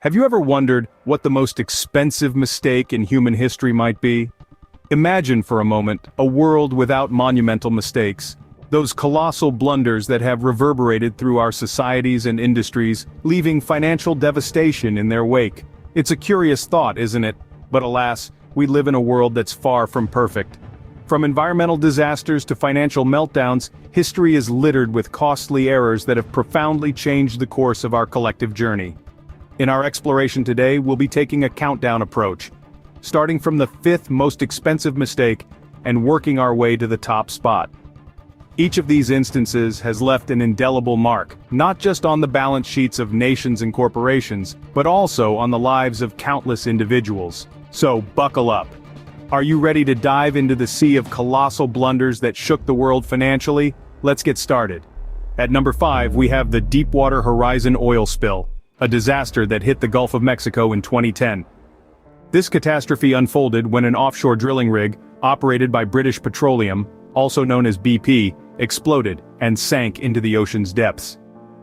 Have you ever wondered what the most expensive mistake in human history might be? Imagine for a moment a world without monumental mistakes. Those colossal blunders that have reverberated through our societies and industries, leaving financial devastation in their wake. It's a curious thought, isn't it? But alas, we live in a world that's far from perfect. From environmental disasters to financial meltdowns, history is littered with costly errors that have profoundly changed the course of our collective journey. In our exploration today, we'll be taking a countdown approach, starting from the fifth most expensive mistake and working our way to the top spot. Each of these instances has left an indelible mark, not just on the balance sheets of nations and corporations, but also on the lives of countless individuals. So buckle up. Are you ready to dive into the sea of colossal blunders that shook the world financially? Let's get started. At number 5, we have the Deepwater Horizon oil spill, a disaster that hit the Gulf of Mexico in 2010. This catastrophe unfolded when an offshore drilling rig, operated by British Petroleum, also known as BP, exploded and sank into the ocean's depths.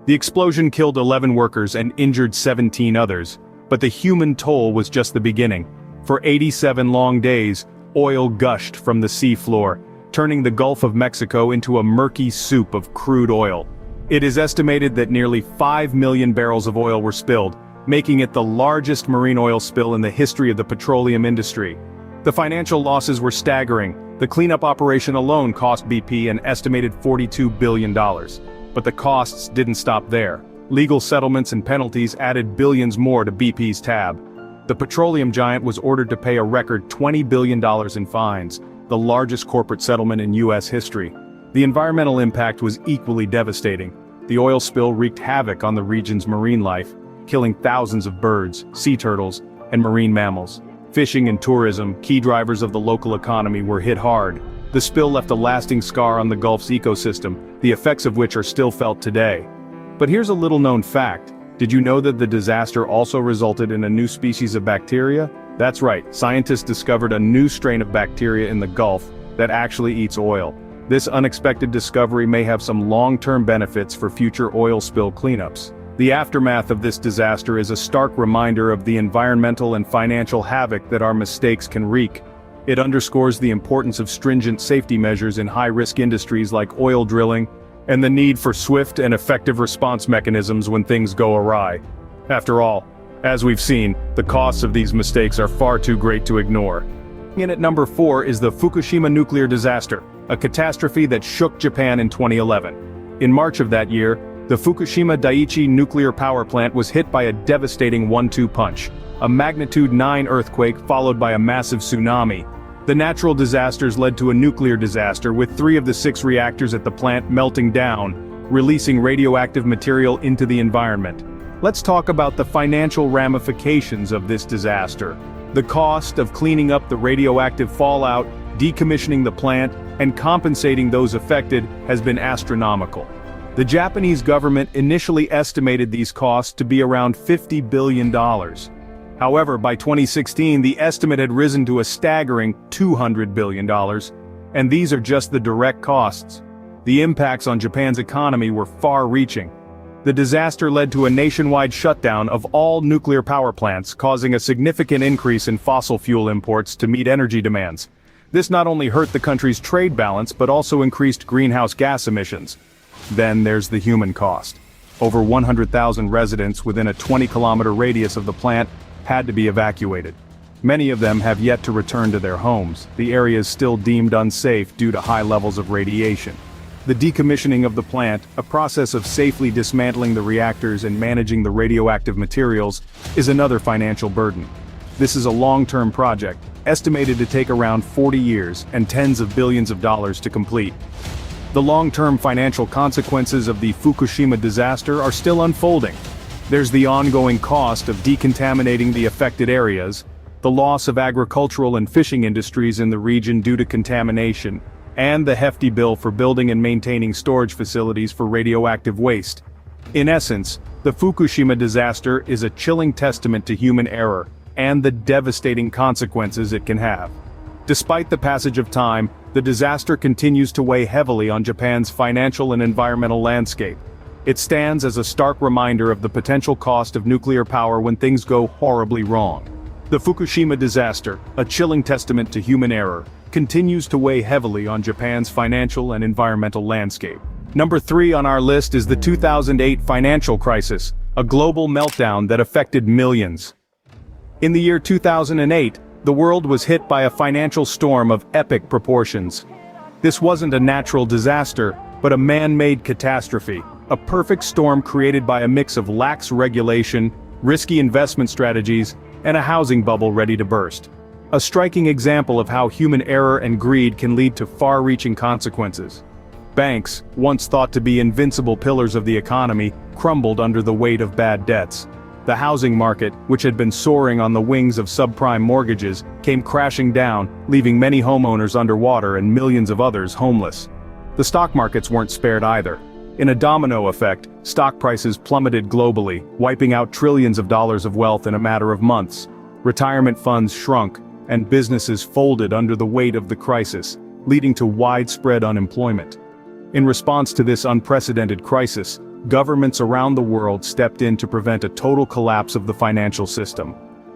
The explosion killed 11 workers and injured 17 others, but the human toll was just the beginning. For 87 long days, oil gushed from the seafloor, turning the Gulf of Mexico into a murky soup of crude oil. It is estimated that nearly 5 million barrels of oil were spilled, making it the largest marine oil spill in the history of the petroleum industry. The financial losses were staggering. The cleanup operation alone cost BP an estimated $42 billion. But the costs didn't stop there. Legal settlements and penalties added billions more to BP's tab. The petroleum giant was ordered to pay a record $20 billion in fines, the largest corporate settlement in U.S. history. The environmental impact was equally devastating. The oil spill wreaked havoc on the region's marine life, killing thousands of birds, sea turtles, and marine mammals. Fishing and tourism, key drivers of the local economy, were hit hard. The spill left a lasting scar on the Gulf's ecosystem, the effects of which are still felt today. But here's a little-known fact. Did you know that the disaster also resulted in a new species of bacteria? That's right, scientists discovered a new strain of bacteria in the Gulf that actually eats oil. This unexpected discovery may have some long-term benefits for future oil spill cleanups. The aftermath of this disaster is a stark reminder of the environmental and financial havoc that our mistakes can wreak. It underscores the importance of stringent safety measures in high-risk industries like oil drilling, and the need for swift and effective response mechanisms when things go awry. After all, as we've seen, the costs of these mistakes are far too great to ignore. In at number 4 is the Fukushima nuclear disaster, a catastrophe that shook Japan in 2011. In March of that year, the Fukushima Daiichi nuclear power plant was hit by a devastating 1-2 punch, a magnitude 9 earthquake followed by a massive tsunami. The natural disasters led to a nuclear disaster with 3 of the 6 reactors at the plant melting down, releasing radioactive material into the environment. Let's talk about the financial ramifications of this disaster. The cost of cleaning up the radioactive fallout, decommissioning the plant, and compensating those affected has been astronomical. The Japanese government initially estimated these costs to be around $50 billion. However, by 2016, the estimate had risen to a staggering $200 billion. And these are just the direct costs. The impacts on Japan's economy were far-reaching. The disaster led to a nationwide shutdown of all nuclear power plants, causing a significant increase in fossil fuel imports to meet energy demands. This not only hurt the country's trade balance but also increased greenhouse gas emissions. Then there's the human cost. Over 100,000 residents within a 20-kilometer radius of the plant had to be evacuated. Many of them have yet to return to their homes. The area is still deemed unsafe due to high levels of radiation. The decommissioning of the plant, a process of safely dismantling the reactors and managing the radioactive materials, is another financial burden. This is a long-term project, estimated to take around 40 years and tens of billions of dollars to complete. The long-term financial consequences of the Fukushima disaster are still unfolding. There's the ongoing cost of decontaminating the affected areas, the loss of agricultural and fishing industries in the region due to contamination, and the hefty bill for building and maintaining storage facilities for radioactive waste. In essence, the Fukushima disaster is a chilling testament to human error and the devastating consequences it can have. Despite the passage of time, the disaster continues to weigh heavily on Japan's financial and environmental landscape. It stands as a stark reminder of the potential cost of nuclear power when things go horribly wrong. The Fukushima disaster, a chilling testament to human error, continues to weigh heavily on Japan's financial and environmental landscape. Number 3 on our list is the 2008 financial crisis, a global meltdown that affected millions. In the year 2008, the world was hit by a financial storm of epic proportions. This wasn't a natural disaster, but a man-made catastrophe, a perfect storm created by a mix of lax regulation, risky investment strategies, and a housing bubble ready to burst. A striking example of how human error and greed can lead to far-reaching consequences. Banks, once thought to be invincible pillars of the economy, crumbled under the weight of bad debts. The housing market, which had been soaring on the wings of subprime mortgages, came crashing down, leaving many homeowners underwater and millions of others homeless. The stock markets weren't spared either. In a domino effect, stock prices plummeted globally, wiping out trillions of dollars of wealth in a matter of months. Retirement funds shrunk, and businesses folded under the weight of the crisis, leading to widespread unemployment. In response to this unprecedented crisis, governments around the world stepped in to prevent a total collapse of the financial system.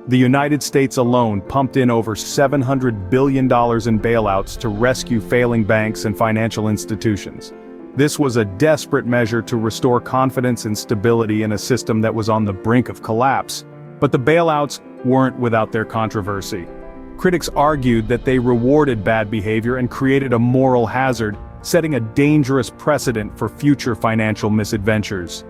The United States alone pumped in over $700 billion in bailouts to rescue failing banks and financial institutions. This was a desperate measure to restore confidence and stability in a system that was on the brink of collapse. But the bailouts weren't without their controversy. Critics argued that they rewarded bad behavior and created a moral hazard, setting a dangerous precedent for future financial misadventures.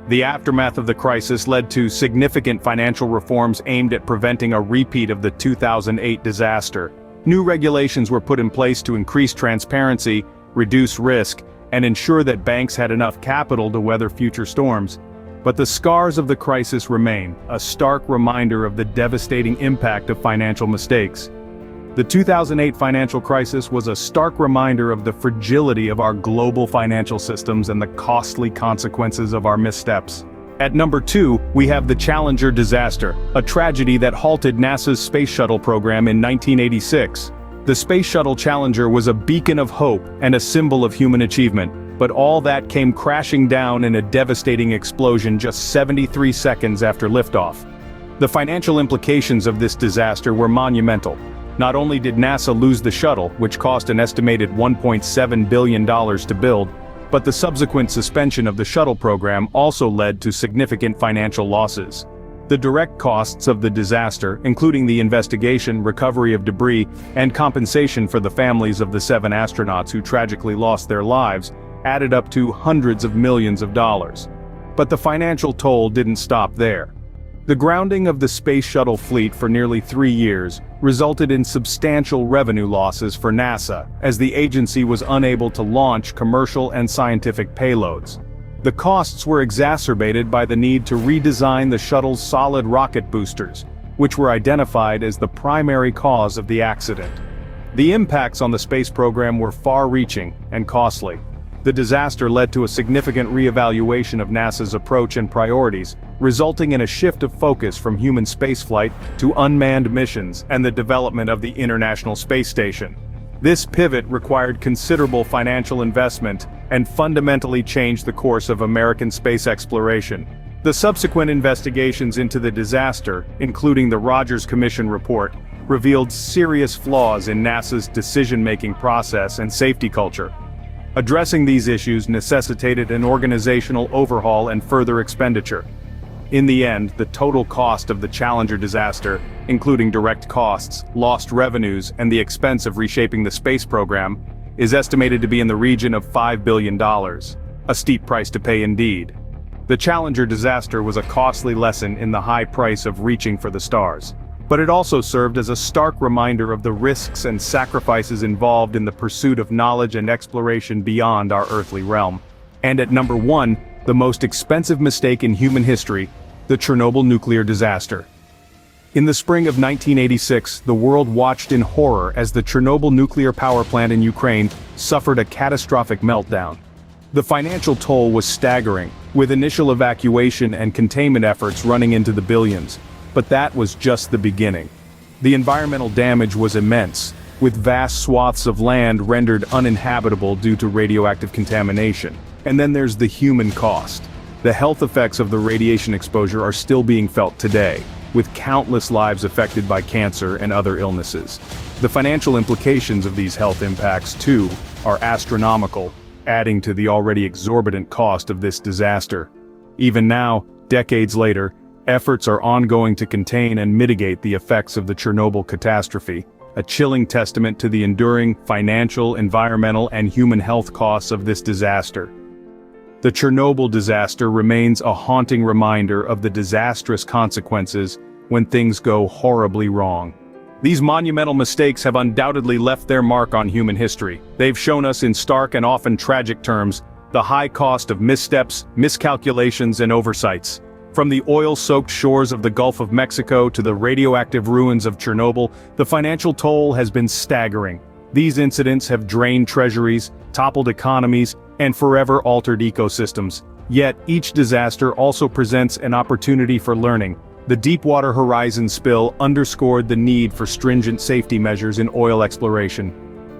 The aftermath of the crisis led to significant financial reforms aimed at preventing a repeat of the 2008 disaster. New regulations were put in place to increase transparency, reduce risk, and ensure that banks had enough capital to weather future storms. But the scars of the crisis remain, a stark reminder of the devastating impact of financial mistakes. The 2008 financial crisis was a stark reminder of the fragility of our global financial systems and the costly consequences of our missteps. At number 2, we have the Challenger disaster, a tragedy that halted NASA's Space Shuttle program in 1986. The Space Shuttle Challenger was a beacon of hope and a symbol of human achievement, but all that came crashing down in a devastating explosion just 73 seconds after liftoff. The financial implications of this disaster were monumental. Not only did NASA lose the shuttle, which cost an estimated $1.7 billion to build, but the subsequent suspension of the shuttle program also led to significant financial losses. The direct costs of the disaster, including the investigation, recovery of debris, and compensation for the families of the 7 astronauts who tragically lost their lives, added up to hundreds of millions of dollars. But the financial toll didn't stop there. The grounding of the Space Shuttle fleet for nearly 3 years resulted in substantial revenue losses for NASA, as the agency was unable to launch commercial and scientific payloads. The costs were exacerbated by the need to redesign the shuttle's solid rocket boosters, which were identified as the primary cause of the accident. The impacts on the space program were far-reaching and costly. The disaster led to a significant re-evaluation of NASA's approach and priorities, resulting in a shift of focus from human spaceflight to unmanned missions and the development of the International Space Station. This pivot required considerable financial investment and fundamentally changed the course of American space exploration. The subsequent investigations into the disaster, including the Rogers Commission report, revealed serious flaws in NASA's decision-making process and safety culture. Addressing these issues necessitated an organizational overhaul and further expenditure. In the end, the total cost of the Challenger disaster, including direct costs, lost revenues, and the expense of reshaping the space program, is estimated to be in the region of $5 billion. A steep price to pay indeed. The Challenger disaster was a costly lesson in the high price of reaching for the stars. But it also served as a stark reminder of the risks and sacrifices involved in the pursuit of knowledge and exploration beyond our earthly realm. And at number 1, the most expensive mistake in human history, the Chernobyl nuclear disaster. In the spring of 1986, the world watched in horror as the Chernobyl nuclear power plant in Ukraine suffered a catastrophic meltdown. The financial toll was staggering, with initial evacuation and containment efforts running into the billions. But that was just the beginning. The environmental damage was immense, with vast swaths of land rendered uninhabitable due to radioactive contamination. And then there's the human cost. The health effects of the radiation exposure are still being felt today, with countless lives affected by cancer and other illnesses. The financial implications of these health impacts, too, are astronomical, adding to the already exorbitant cost of this disaster. Even now, decades later, efforts are ongoing to contain and mitigate the effects of the Chernobyl catastrophe, a chilling testament to the enduring financial, environmental, and human health costs of this disaster. The Chernobyl disaster remains a haunting reminder of the disastrous consequences when things go horribly wrong. These monumental mistakes have undoubtedly left their mark on human history. They've shown us in stark and often tragic terms the high cost of missteps, miscalculations, and oversights. From the oil-soaked shores of the Gulf of Mexico to the radioactive ruins of Chernobyl, the financial toll has been staggering. These incidents have drained treasuries, toppled economies, and forever altered ecosystems. Yet, each disaster also presents an opportunity for learning. The Deepwater Horizon spill underscored the need for stringent safety measures in oil exploration.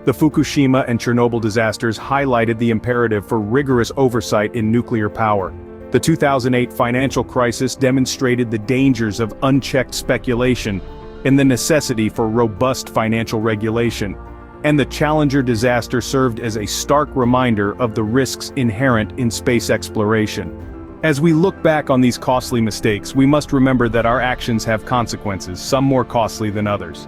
The Fukushima and Chernobyl disasters highlighted the imperative for rigorous oversight in nuclear power. The 2008 financial crisis demonstrated the dangers of unchecked speculation and the necessity for robust financial regulation. And the Challenger disaster served as a stark reminder of the risks inherent in space exploration. As we look back on these costly mistakes, we must remember that our actions have consequences, some more costly than others.